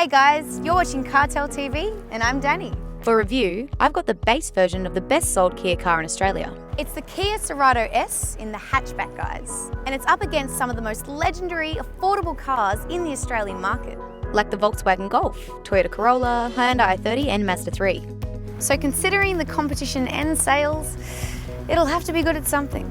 Hi guys, you're watching CarTell.tv and I'm Danni. For review, I've got the base version of the best sold Kia car in Australia. It's the Kia Cerato S in the hatchback, guys. And it's up against some of the most legendary, affordable cars in the Australian market. Like the Volkswagen Golf, Toyota Corolla, Hyundai i30 and Mazda3. So considering the competition and sales, it'll have to be good at something.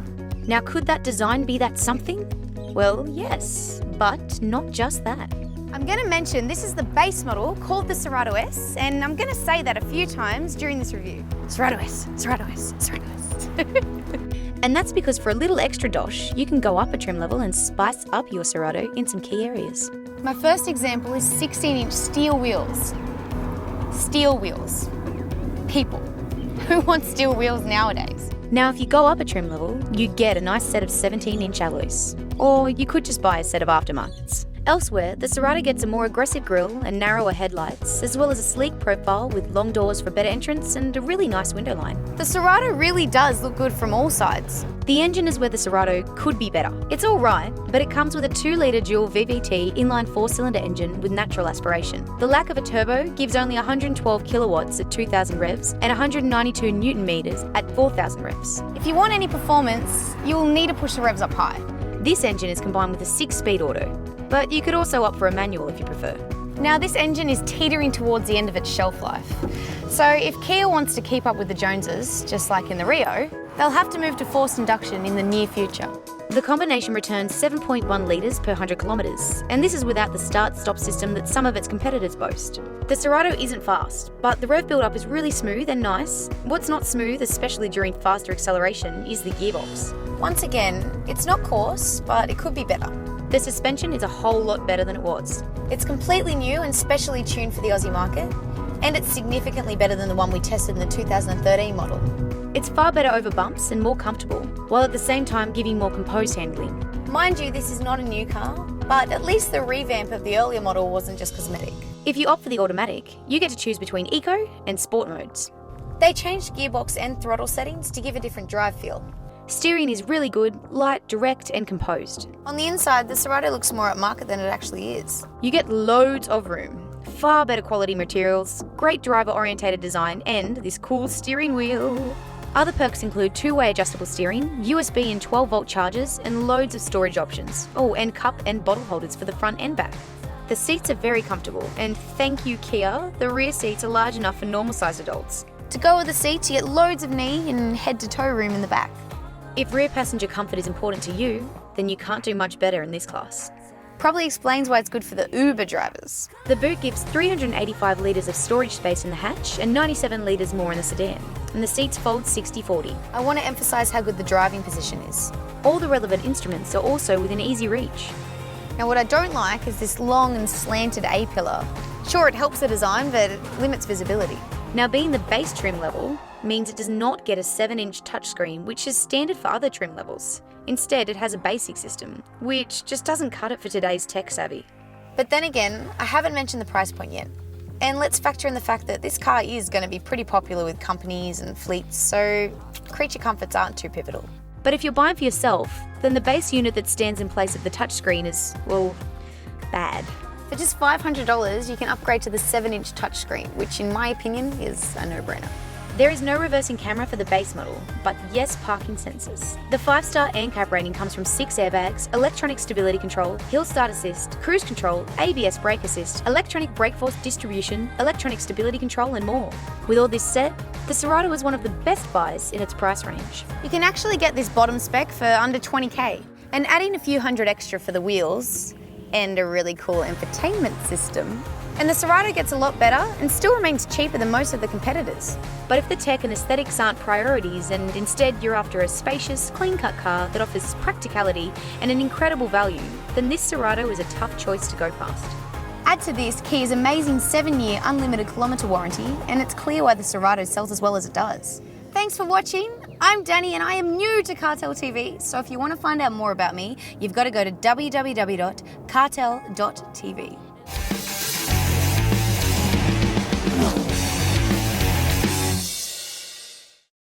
Now could that design be that something? Well, yes, but not just that. I'm going to mention this is the base model called the Cerato S, and I'm going to say that a few times during this review. Cerato S, Cerato S, Cerato S. And that's because for a little extra dosh, you can go up a trim level and spice up your Cerato in some key areas. My first example is 16-inch steel wheels. Steel wheels. People. Who wants steel wheels nowadays? Now if you go up a trim level, you get a nice set of 17-inch alloys. Or you could just buy a set of aftermarkets. Elsewhere, the Cerato gets a more aggressive grille and narrower headlights, as well as a sleek profile with long doors for better entrance and a really nice window line. The Cerato really does look good from all sides. The engine is where the Cerato could be better. It's alright, but it comes with a 2-litre dual VVT inline 4-cylinder engine with natural aspiration. The lack of a turbo gives only 112 kilowatts at 2,000 revs and 192 newton meters at 4,000 revs. If you want any performance, you'll need to push the revs up high. This engine is combined with a 6-speed auto, but you could also opt for a manual if you prefer. Now this engine is teetering towards the end of its shelf life. So if Kia wants to keep up with the Joneses, just like in the Rio, they'll have to move to forced induction in the near future. The combination returns 7.1 litres per 100 kilometres, and this is without the start-stop system that some of its competitors boast. The Cerato isn't fast, but the rev build-up is really smooth and nice. What's not smooth, especially during faster acceleration, is the gearbox. Once again, it's not coarse, but it could be better. The suspension is a whole lot better than it was. It's completely new and specially tuned for the Aussie market, and it's significantly better than the one we tested in the 2013 model. It's far better over bumps and more comfortable, while at the same time giving more composed handling. Mind you, this is not a new car, but at least the revamp of the earlier model wasn't just cosmetic. If you opt for the automatic, you get to choose between eco and sport modes. They changed gearbox and throttle settings to give a different drive feel. Steering is really good, light, direct and composed. On the inside, the Cerato looks more upmarket than it actually is. You get loads of room, far better quality materials, great driver-orientated design and this cool steering wheel. Other perks include 2-way adjustable steering, USB and 12-volt chargers and loads of storage options. Oh, and cup and bottle holders for the front and back. The seats are very comfortable and thank you Kia, the rear seats are large enough for normal-sized adults. To go with the seats, you get loads of knee and head-to-toe room in the back. If rear passenger comfort is important to you, then you can't do much better in this class. Probably explains why it's good for the Uber drivers. The boot gives 385 litres of storage space in the hatch and 97 litres more in the sedan, and the seats fold 60-40. I want to emphasise how good the driving position is. All the relevant instruments are also within easy reach. Now what I don't like is this long and slanted A-pillar. Sure, it helps the design, but it limits visibility. Now being the base trim level means it does not get a 7-inch touchscreen, which is standard for other trim levels. Instead, it has a basic system, which just doesn't cut it for today's tech savvy. But then again, I haven't mentioned the price point yet. And let's factor in the fact that this car is going to be pretty popular with companies and fleets, so creature comforts aren't too pivotal. But if you're buying for yourself, then the base unit that stands in place of the touchscreen is, well, bad. For just $500, you can upgrade to the 7-inch touchscreen, which in my opinion is a no-brainer. There is no reversing camera for the base model, but yes parking sensors. The 5-star Ancap rating comes from 6 airbags, electronic stability control, hill start assist, cruise control, ABS brake assist, electronic brake force distribution, electronic stability control and more. With all this said, the Cerato is one of the best buys in its price range. You can actually get this bottom spec for under 20k, and add in a few hundred extra for the wheels, and a really cool infotainment system, and the Cerato gets a lot better and still remains cheaper than most of the competitors. But if the tech and aesthetics aren't priorities and instead you're after a spacious, clean-cut car that offers practicality and an incredible value, then this Cerato is a tough choice to go past. Add to this Kia's amazing 7-year unlimited kilometre warranty, and it's clear why the Cerato sells as well as it does. Thanks for watching. I'm Danni and I am new to CarTell.tv, so if you want to find out more about me, you've got to go to www.cartell.tv.